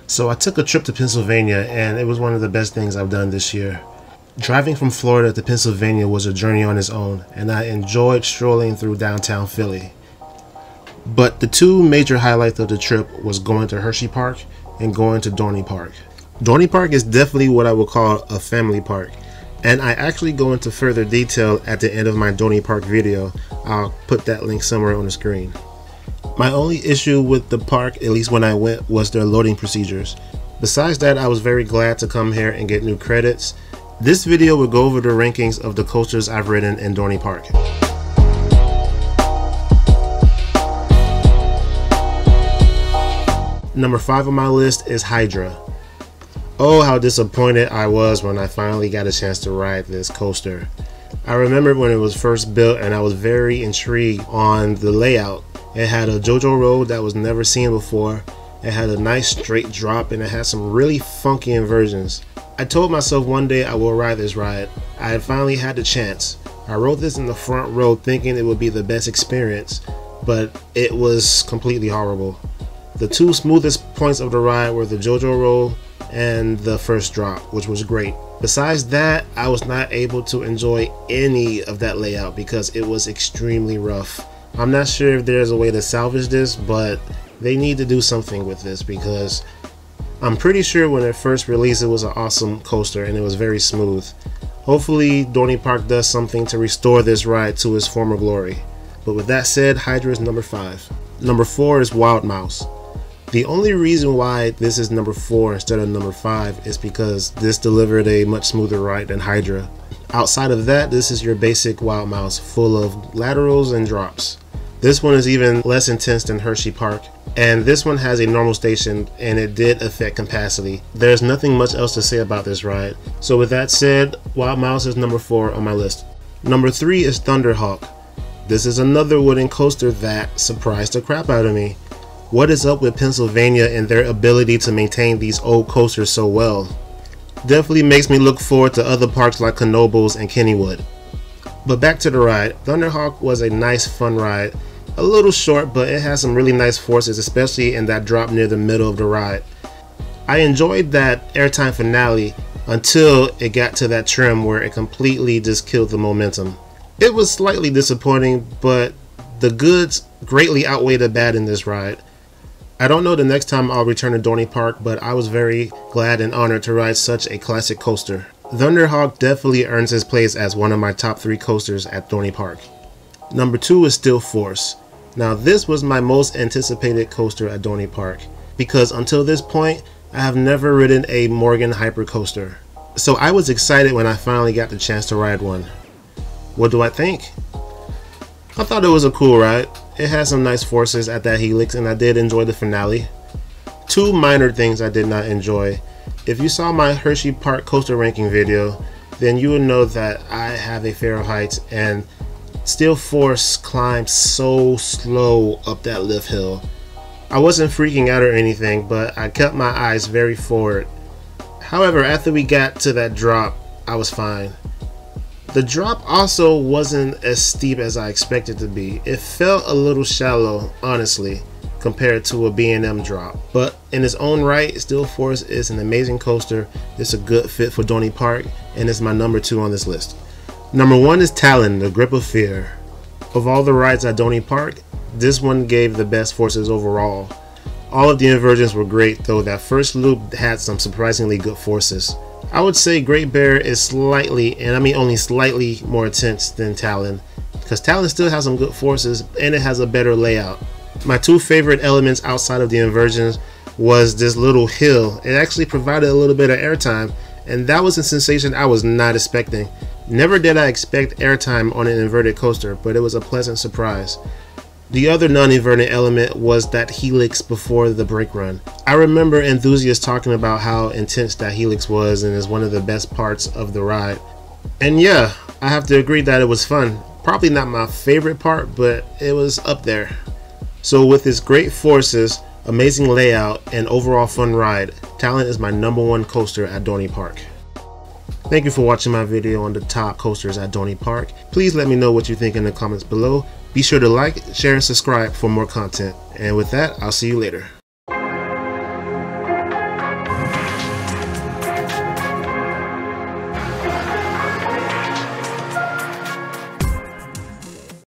So I took a trip to Pennsylvania, and it was one of the best things I've done this year. Driving from Florida to Pennsylvania was a journey on its own, and I enjoyed strolling through downtown Philly. But the two major highlights of the trip was going to Hershey Park and going to Dorney Park. Dorney Park is definitely what I would call a family park, and I actually go into further detail at the end of my Dorney Park video. I'll put that link somewhere on the screen. My only issue with the park, at least when I went, was their loading procedures. Besides that, I was very glad to come here and get new credits. This video will go over the rankings of the coasters I've ridden in Dorney Park. Number 5 on my list is Hydra. Oh, how disappointed I was when I finally got a chance to ride this coaster. I remember when it was first built and I was very intrigued on the layout. It had a JoJo road that was never seen before. It had a nice straight drop and it had some really funky inversions. I told myself one day I will ride this ride. I had finally had the chance. I rode this in the front row thinking it would be the best experience, but it was completely horrible. The two smoothest points of the ride were the JoJo roll and the first drop, which was great. Besides that, I was not able to enjoy any of that layout because it was extremely rough. I'm not sure if there's a way to salvage this, but they need to do something with this because I'm pretty sure when it first released it was an awesome coaster and it was very smooth. Hopefully Dorney Park does something to restore this ride to its former glory. But with that said, Hydra is number 5. Number 4 is Wild Mouse. The only reason why this is number 4 instead of number 5 is because this delivered a much smoother ride than Hydra. Outside of that, this is your basic Wild Mouse full of laterals and drops. This one is even less intense than Hershey Park, and this one has a normal station and it did affect capacity. There's nothing much else to say about this ride. So with that said, Wild Mouse is number 4 on my list. Number 3 is Thunderhawk. This is another wooden coaster that surprised the crap out of me. What is up with Pennsylvania and their ability to maintain these old coasters so well? Definitely makes me look forward to other parks like Knoebels and Kennywood. But back to the ride. Thunderhawk was a nice fun ride. A little short, but it has some really nice forces, especially in that drop near the middle of the ride. I enjoyed that airtime finale until it got to that trim where it completely just killed the momentum. It was slightly disappointing, but the goods greatly outweigh the bad in this ride. I don't know the next time I'll return to Dorney Park, but I was very glad and honored to ride such a classic coaster. Thunderhawk definitely earns his place as one of my top 3 coasters at Dorney Park. Number 2 is Steel Force. Now this was my most anticipated coaster at Dorney Park because until this point I have never ridden a Morgan hyper coaster. So I was excited when I finally got the chance to ride one. What do I think? I thought it was a cool ride. It had some nice forces at that helix and I did enjoy the finale. 2 minor things I did not enjoy. If you saw my Hershey Park coaster ranking video, then you would know that I have a fear of heights and Steel Force climbed so slow up that lift hill. I wasn't freaking out or anything, but I kept my eyes very forward. However, after we got to that drop, I was fine. The drop also wasn't as steep as I expected it to be. It felt a little shallow, honestly, compared to a B&M drop. But in its own right, Steel Force is an amazing coaster. It's a good fit for Dorney Park, and it's my number 2 on this list. Number 1 is Talon, the Grip of Fear. Of all the rides at Dorney Park, this one gave the best forces overall. All of the inversions were great, though that first loop had some surprisingly good forces. I would say Great Bear is slightly, and I mean only slightly, more intense than Talon, because Talon still has some good forces and it has a better layout. My 2 favorite elements outside of the inversions was this little hill. It actually provided a little bit of airtime, and that was a sensation I was not expecting. Never did I expect airtime on an inverted coaster, but it was a pleasant surprise. The other non-inverted element was that helix before the brake run. I remember enthusiasts talking about how intense that helix was and is one of the best parts of the ride. And yeah, I have to agree that it was fun. Probably not my favorite part, but it was up there. So with its great forces, amazing layout, and overall fun ride, Talon is my number 1 coaster at Dorney Park. Thank you for watching my video on the top coasters at Dorney Park. Please let me know what you think in the comments below. Be sure to like, share, and subscribe for more content. And with that, I'll see you later.